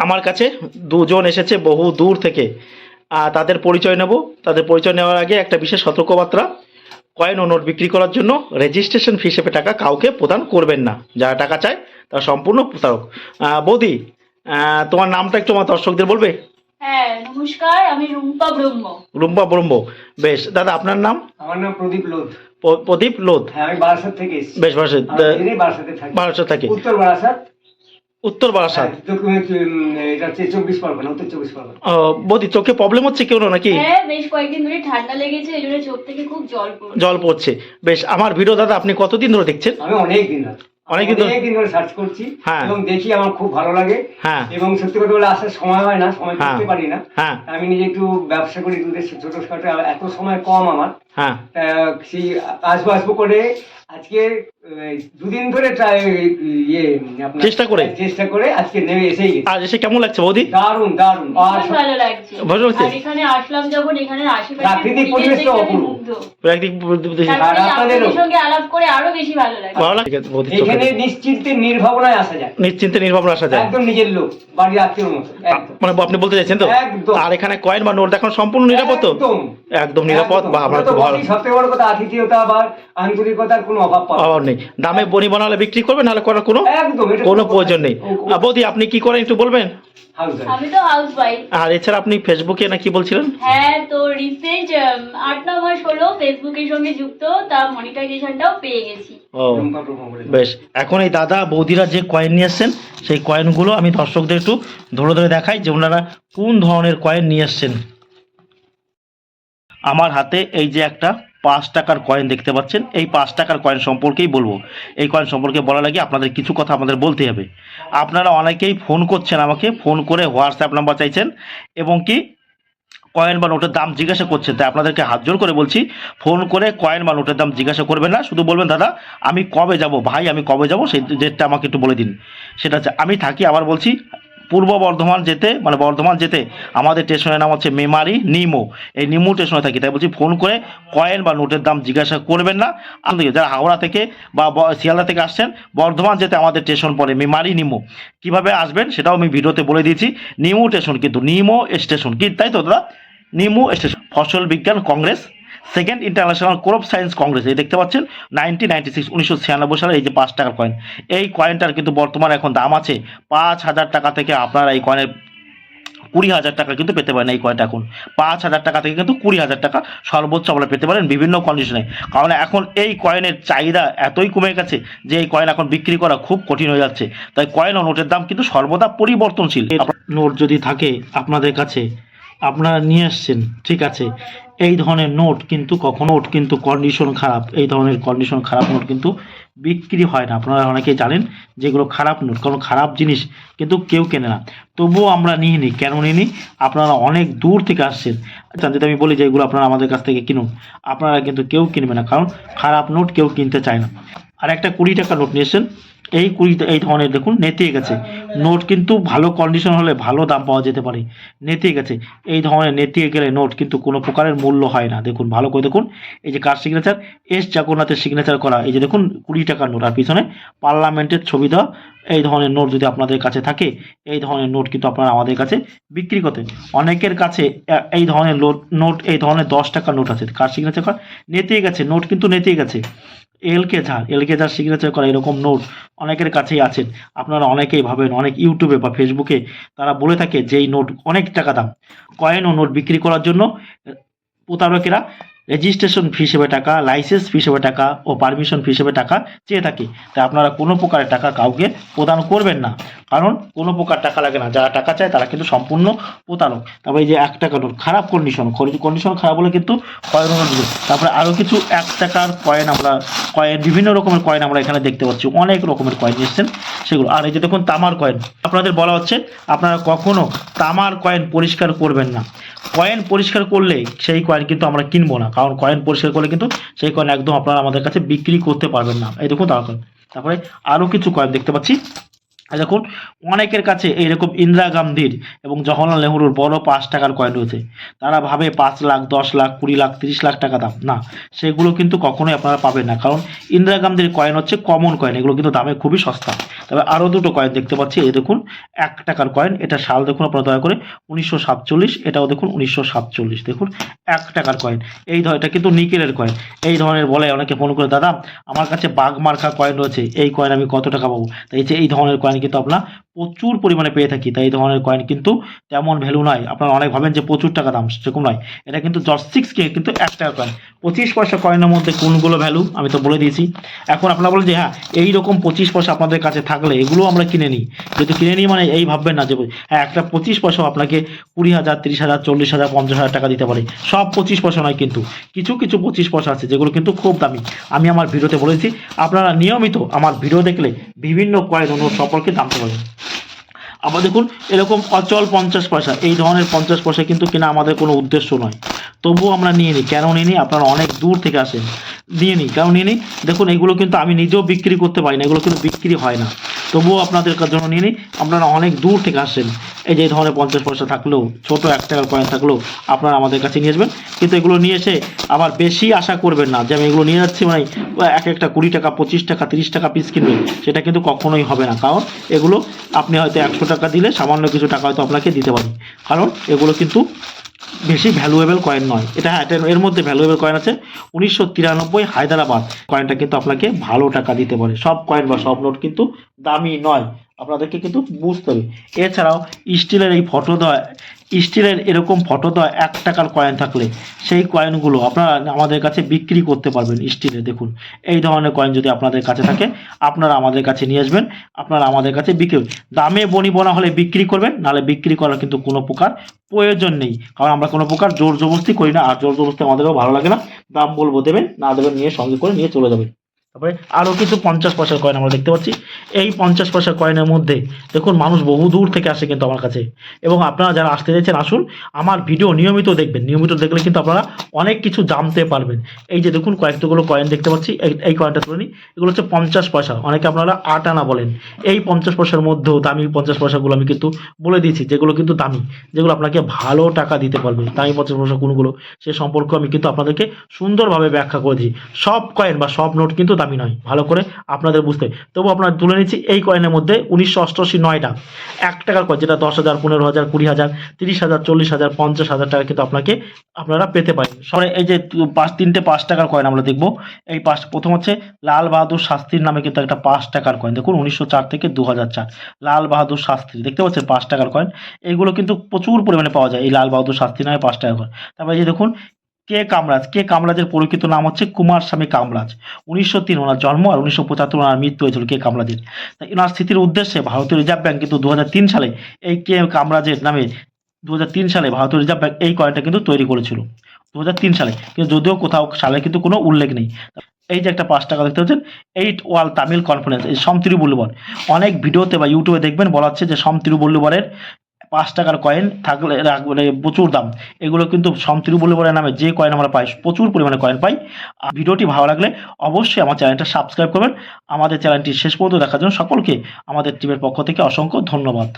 আমার কাছে দুজন এসেছে বহু দূর থেকে। তাদের পরিচয় নেব। তাদের পরিচয় নেওয়ার আগে একটা বিশেষ সতর্কবার্তা, কয়েন ও নোট বিক্রি করার জন্য রেজিস্ট্রেশন ফি হিসেবে টাকা কাউকে প্রদান করবেন না। যারা টাকা চায় তারা সম্পূর্ণ প্রতারক। বৌদি, তোমার নামটা একটু আমার দর্শকদের বলবে? হ্যাঁ, নমস্কার, আমি রুম্পা ব্রহ্ম। রুম্পা ব্রহ্ম, বেশ। দাদা, আপনার নাম? আমার নাম প্রদীপ লোধ। প্রদীপ লোধ। হ্যাঁ, আমি বারাসাত থেকে এসেছি। বেশ, বারাসাত। বারাসাতে থাকি। বারাসাত থাকে, উত্তর বারাসাত। উত্তর বারাসাত। এটা হচ্ছে 24 পরগনা, উত্তর 24 পরগনা। বৌদি, চোখে প্রবলেম হচ্ছে কেউ নাকি? হ্যাঁ, বেশ কয়েকদিন ধরে ঠান্ডা লেগেছে, এই জন্য চোখ থেকে খুব জল পড়ছে। বেশ, আমার ভিডিও দাদা আপনি কতদিন ধরে দেখছেন? আমি অনেকদিন ধরে সার্চ করছি এবং দেখি, আমার খুব ভালো লাগে। এবং সত্যি কথা বলে আসার সময় হয় না, সময় করতে পারি না। আমি নিজে একটু ব্যবসা করি, দুধের ছোটখাটো, এত সময় কম আমার। সেই আসবো করে আজকে দুদিন ধরে চেষ্টা করে আজকে নেমে এসেই গেছি। আর এসে কেমন লাগছে বৌদি? দারুণ ভালো লাগছে। ভালো লাগছে। আর এখানে আসলাম যখন, এখানে আশেপাশে প্রাকৃতিক পরিবেশটা অপূর্ব। আপনাদের সঙ্গে আলাপ করে আরো বেশি ভালো লাগে। ভালো লাগে বৌদি। এখানে নিশ্চিন্তে নির্ভাবনায় আসা যায়। আসা যায়, একদম নিজের লোক, বাড়ির আত্মীয়র মতো। মানে আপনি বলতে চাইছেন তো? একদম। আর এখানে কয়েন বা নোট দেখানো সম্পূর্ণ নিরাপদ তো? একদম নিরাপদ। বা আমরা তো ভালো। সবথেকে বড় কথা, আতিথেয়তা বা আন্তরিকতার কোনো অভাব নেই। দামে বনি বানালে বিক্রি করবেন, নাহলে করার কোনো প্রয়োজন নেই। বৌদি, আপনি কি করেন একটু বলবেন? আমি তো হাউস ওয়াইফ। আর এছাড়া আপনি ফেসবুকে না কি বলছিলেন? হ্যাঁ, তো রিসেন্ট 8-9 মাস হলো ফেসবুকের সঙ্গে যুক্ত, তা মনিটাইজেশনটাও পেয়ে গেছি। বেশ, এখন এই দাদা বৌদিরা যে কয়েন নিয়ে এসছেন, সেই কয়েনগুলো আমি দর্শকদের একটু ধরে ধরে দেখাই যে ওনারা কোন ধরনের কয়েন নিয়ে এসছেন। আমার হাতে এই যে একটা 5 টাকার কয়েন দেখতে পাচ্ছেন। এই 5 টাকার কয়েন সম্পর্কেই বলবো। এই কয়েন সম্পর্কে বলার আগে আপনাদের কিছু কথা আমাদের বলতে হবে। আপনারা অনেকেই ফোন করছেন, আমাকে ফোন করে হোয়াটসঅ্যাপ নাম্বার চাইছেন এবং কি কয়েন বা নোটের দাম জিজ্ঞাসা করছেন। তাই আপনাদেরকে হাত জোর করে বলছি, ফোন করে কয়েন বা নোটের দাম জিজ্ঞাসা করবেন না। শুধু বলবেন, দাদা আমি কবে যাব, ভাই আমি কবে যাব, সেই ডেটটা আমাকে একটু বলে দিন। সেটা হচ্ছে, আমি থাকি, আবার বলছি, পূর্ব বর্ধমান যেতে, মানে বর্ধমান যেতে আমাদের স্টেশনের নাম হচ্ছে মেমারি নিমো। এই নিমো স্টেশনে থাকি। তাই বলছি, ফোন করে কয়েন বা নোটের দাম জিজ্ঞাসা করবেন না। আমাদের যারা হাওড়া থেকে বা শিয়ালদা থেকে আসছেন, বর্ধমান যেতে আমাদের স্টেশন পড়ে মেমারি নিমো। কিভাবে আসবেন সেটাও আমি ভিডিওতে বলে দিয়েছি। নিমো স্টেশন, কিন্তু নিমো স্টেশন কি, তাই তো দাদা? নিমো স্টেশন। ফসল বিজ্ঞান Congress, second international crop science Congress. এই দেখতে পাচ্ছেন 1996, 1996 সালে এই যে 5 টাকার কয়েন। এই কয়েনটার কিন্তু বর্তমানে এখন দাম আছে 5,000 টাকা থেকে। আপনারা এই কয়েনের 20,000 টাকা কিন্তু পেতে পারেন। এই কয়েনটা এখন 5,000 টাকা থেকে কিন্তু 20,000 টাকা সর্বোচ্চ আপনারা পেতে পারেন বিভিন্ন কন্ডিশনে। কারণ এখন এই কয়েনের চাহিদা এতই কমে গেছে যে এই কয়েন এখন বিক্রি করা খুব কঠিন হয়ে যাচ্ছে। তাই কয়েন ও নোটের দাম কিন্তু সর্বদা পরিবর্তনশীল। নোট যদি থাকে আপনাদের কাছে, আপনারা নিয়ে আসছেন, ঠিক আছে, এই ধরনের নোট কিন্তু কন্ডিশন খারাপ, এই ধরনের কন্ডিশন খারাপ নোট কিন্তু বিক্রি হয় না। আপনারা অনেকেই জানেন যেগুলো খারাপ নোট, কারণ খারাপ জিনিস কিন্তু কেউ কেনে না। তবুও আমরা নিয়ে নিই। কেন নিয়ে নিই? আপনারা অনেক দূর থেকে আসছেন। যদি আমি বলি যে এগুলো আপনারা আমাদের কাছ থেকে কিনুন, আপনারা কিন্তু কেউ কিনবে না, কারণ খারাপ নোট কেউ কিনতে চায় না। আর একটা 20 টাকা নোট নিয়ে এসছেন, এই ধরনের দেখুন নেতিয়ে গেছে নোট, কিন্তু ভালো কন্ডিশন হলে ভালো দাম পাওয়া যেতে পারে। নেতিয়ে গেছে, এই ধরনের নেতিয়ে গেলে নোট কিন্তু কোনো প্রকারের মূল্য হয় না। দেখুন, ভালো করে দেখুন, এই যে কার সিগনেচার, এস জগন্নাথের সিগনেচার করা। এই যে দেখুন 20 টাকার নোট, আর পিছনে পার্লামেন্টের ছবি দেওয়া। এই ধরনের নোট যদি আপনাদের কাছে থাকে, এই ধরনের নোট কিন্তু আপনারা আমাদের কাছে বিক্রি করতেন। অনেকের কাছে এই ধরনের নোট, এই ধরনের 10 টাকার নোট আছে, কার সিগনেচার করা, নেতিয়ে গেছে নোট, কিন্তু নেতিয়ে গেছে। এলকে ঝাড় সিগনেচার করা এরকম নোট অনেকের কাছেই আছেন। আপনারা অনেকেই ভাবেন, অনেক ইউটিউবে বা ফেসবুকে তারা বলে থাকে যে এই নোট অনেক টাকা দাম। কয়েন ও নোট বিক্রি করার জন্য প্রতারকেরা রেজিস্ট্রেশন ফি হিসেবে টাকা, লাইসেন্স ফি হিসেবে টাকা ও পারমিশন ফি হিসেবে টাকা চেয়ে থাকে। তাই আপনারা কোনো প্রকারের টাকা কাউকে প্রদান করবেন না, কারণ কোনো প্রকার টাকা লাগে না। যারা টাকা চায় তারা কিন্তু সম্পূর্ণ প্রতারক। তারপরে এই যে 1 টাকা নোট, খারাপ কন্ডিশন খারাপ হলে কিন্তু কয়েন নোট দিবে। তারপরে আরও কিছু 1 টাকার কয়েন, বিভিন্ন রকমের কয়েন আমরা এখানে দেখতে পাচ্ছি। অনেক রকমের কয়েন এসেছেন সেগুলো। আর এই যে দেখুন তামার কয়েন, আপনাদের বলা হচ্ছে আপনারা কখনো তামার কয়েন পরিষ্কার করবেন না। কয়েন পরিষ্কার করলে সেই কয়েন কিন্তু আমরা কিনবো না, কারণ কয়েন পরিষ্কার করলে কিন্তু সেই কয়েন একদম আপনারা আমাদের কাছে বিক্রি করতে পারবেন না। এই দেখুন তামার কয়েন। তারপরে আরও কিছু কয়েন দেখতে পাচ্ছি, দেখুন অনেকের কাছে এইরকম ইন্দিরা গান্ধীর এবং জওহরলাল নেহরুর বড় 5 টাকার কয়েন রয়েছে। তারা ভাবে 5 লাখ, 10 লাখ, 20 লাখ, 30 লাখ টাকা দাম। না, সেগুলো কিন্তু কখনোই আপনারা পাবেন না, কারণ ইন্দিরা গান্ধীর কয়েন হচ্ছে কমন কয়েন, এগুলো কিন্তু দামে খুবই সস্তা। তবে আরও দুটো কয়েন দেখতে পাচ্ছি, এই দেখুন 1 টাকার কয়েন, এটা সাল দেখুন আপনারা দয়া করে 1947, এটাও দেখুন 1947, দেখুন 1 টাকার কয়েন। এটা কিন্তু নিকেলের কয়েন। এই ধরনের বলে অনেকে ফোন করে, দাদা আমার কাছে বাঘ মার্কা কয়েন রয়েছে, এই কয়েন আমি কত টাকা পাবো? তাই এই ধরনের কয়েন কিন্তু আপনারা প্রচুর পরিমাণে পেয়ে থাকি। তাই এই ধরনের কয়েন কিন্তু তেমন ভ্যালু নয়, আপনারা অনেক ভাবেন যে প্রচুর টাকা দাম, সেরকম নয়। এটা কিন্তু জর্জ 6K কিন্তু 1 টাকার কয়েন। 25 পয়সা কয়েনের মধ্যে কোনগুলো ভ্যালু আমি তো বলে দিয়েছি। এখন আপনারা বলেন যে হ্যাঁ এইরকম 25 পয়সা আপনাদের কাছে থাকলে এগুলো আমরা কিনে নিই, যেহেতু কিনে নিই মানে এই ভাববেন না যে হ্যাঁ একটা 25 পয়সাও আপনাকে 20,000, 30,000, 40,000, 50,000 টাকা দিতে পারে। সব 25 পয়সা নয়, কিন্তু কিছু কিছু 25 পয়সা আছে যেগুলো কিন্তু খুব দামি। আমি আমার ভিডিওতে বলেছি, আপনারা নিয়মিত আমার ভিডিও দেখলে বিভিন্ন কয়েন অনুরোধ সম্পর্কে জানতে পারবেন। আবার দেখুন এরকম অচল 50 পয়সা, এই ধরনের 50 পয়সা কিন্তু কিনা আমাদের কোনো উদ্দেশ্য নয়, তবুও আমরা নিয়ে নিই। কেন নিয়ে নিই? আপনারা অনেক দূর থেকে আসেন, নিয়ে নিই। কেন নিয়ে নিই? দেখুন এগুলো কিন্তু আমি নিজেও বিক্রি করতে পারি না, এগুলো কিন্তু বিক্রি হয় না, তবুও আপনাদের জন্য নিয়ে নিই। আপনারা অনেক দূর থেকে আসেন, এই যে এই ধরনের 50 পয়সা থাকলেও, ছোটো 1 টাকার কয়েন থাকলেও আপনারা আমাদের কাছে নিয়ে আসবেন। কিন্তু এগুলো নিয়ে এসে আবার বেশি আশা করবেন না যে আমি এগুলো নিয়ে যাচ্ছি মানে একটা 20 টাকা, 25 টাকা, 30 টাকা পিস কিনবেন, সেটা কিন্তু কখনোই হবে না। কারণ এগুলো আপনি হয়তো 100 টাকা দিলে সামান্য কিছু টাকা হয়তো আপনাকে দিতে পারি, কারণ এগুলো কিন্তু বেশি ভ্যালুয়েবল কয়েন নয়। এটা হ্যাঁ, এর মধ্যে ভ্যালুয়েবল কয়েন আছে 1993 হায়দ্রাবাদ কয়েনটা কিন্তু আপনাকে ভালো টাকা দিতে পারে। সব কয়েন বা সব নোট কিন্তু দামি নয়, আপনাদেরকে কিন্তু বুঝতে হবে। এছাড়াও স্টিলের এই ফটো দেওয়া, স্টিলের এরকম ফটো দেওয়া 1 টাকার কয়েন থাকলে সেই কয়েনগুলো আপনারা আমাদের কাছে বিক্রি করতে পারবেন। স্টিলের দেখুন এই ধরনের কয়েন যদি আপনাদের কাছে থাকে, আপনারা আমাদের কাছে নিয়ে আসবেন, আপনারা আমাদের কাছে বিক্রি দামে বনিবনা হলে বিক্রি করবেন, নাহলে বিক্রি করার কিন্তু কোনো প্রকার প্রয়োজন নেই, কারণ আমরা কোনো প্রকার জোর জবরদস্তি করি না। আর জোর জবরদস্তি আমাদেরও ভালো লাগে না। দাম বলবো, দেবেন, না দেবেন নিয়ে সঙ্গে করে নিয়ে চলে যাবেন। তারপরে আরও কিছু 50 পয়সার কয়েন আমরা দেখতে পাচ্ছি। এই 50 পয়সার কয়েনের মধ্যে দেখুন মানুষ বহু দূর থেকে আসে কিন্তু আমার কাছে, এবং আপনারা যারা আসতে চাইছেন আসুন, আমার ভিডিও নিয়মিত দেখবেন, নিয়মিত দেখলে কিন্তু আপনারা অনেক কিছু জানতে পারবেন। এই যে দেখুন কয়েকগুলো কয়েন দেখতে পাচ্ছি, এই কয়েনটা তুলে নিই, এগুলো হচ্ছে 50 পয়সা, অনেকে আপনারা 8 আনা বলেন। এই 50 পয়সার মধ্যেও দামি 50 পয়সাগুলো আমি কিন্তু বলে দিয়েছি, যেগুলো কিন্তু দামি, যেগুলো আপনাকে ভালো টাকা দিতে পারবে। দামি 50 পয়সা কোনগুলো সে সম্পর্কে আমি কিন্তু আপনাদেরকে সুন্দরভাবে ব্যাখ্যা করে দিই। সব কয়েন বা সব নোট কিন্তু দামি নয়, ভালো করে আপনাদের বুঝতে। তবু আপনারা তুলে নিচ্ছি এই কয়েনের মধ্যে 1988 9টা 1 টাকার কয়েন, যেটা 10,000, 15,000, 20,000, 30,000, 40,000, 50,000 টাকা কিন্তু আপনারা পেতে পারেন। সরে এই যে 3টে 5 টাকার কয়েন আমরা দেখবো। এই প্রথম হচ্ছে লাল বাহাদুর শাস্ত্রীর নামে কিন্তু একটা 5 টাকার কয়েন, দেখুন 1904 থেকে 2004 লাল বাহাদুর শাস্ত্রী, দেখতে পাচ্ছেন 5 টাকার কয়েন। এইগুলো কিন্তু প্রচুর পরিমাণে পাওয়া যায়, এই লাল বাহাদুর শাস্ত্রী নামে 5 টাকার কয়েন। তারপরে এই যে দেখুন কে কামরাজের পরিচিত নাম হচ্ছে কুমার স্বামী কামরাজ। 1903 ওনার জন্ম, আর 1975 ওনার মৃত্যু হয়েছিল কে কামরাজের। তাই ওনার স্মৃতির উদ্দেশ্যে ভারতীয় রিজার্ভ ব্যাংক কিন্তু 2003 সালে এই কে কামরাজের নামে 2003 সালে ভারতীয় রিজার্ভ ব্যাংক এই কয়েনটা কিন্তু তৈরি করেছিল 2003 সালে, কিন্তু যদিও কোথাও সালে কিন্তু কোনো উল্লেখ নেই। এই যে একটা 5 টাকা দেখতে পাচ্ছেন, 8 ওয়ার্ল্ড তামিল কনফারেন্স, এই সম তিরুবল্লুবর, অনেক ভিডিওতে বা ইউটিউবে দেখবেন বলা হচ্ছে যে সম তিরুবল্লুবরের 5 টাকার কয়েন থাকলে মানে প্রচুর দাম। এগুলো কিন্তু সম তিরুবল্লুবরের নামে যে কয়েন আমরা পাই, প্রচুর পরিমাণে কয়েন পাই। আর ভিডিওটি ভালো লাগলে অবশ্যই আমার চ্যানেলটা সাবস্ক্রাইব করবেন। আমাদের চ্যানেলটি শেষ পর্যন্ত দেখার জন্য সকলকে আমাদের টিমের পক্ষ থেকে অসংখ্য ধন্যবাদ।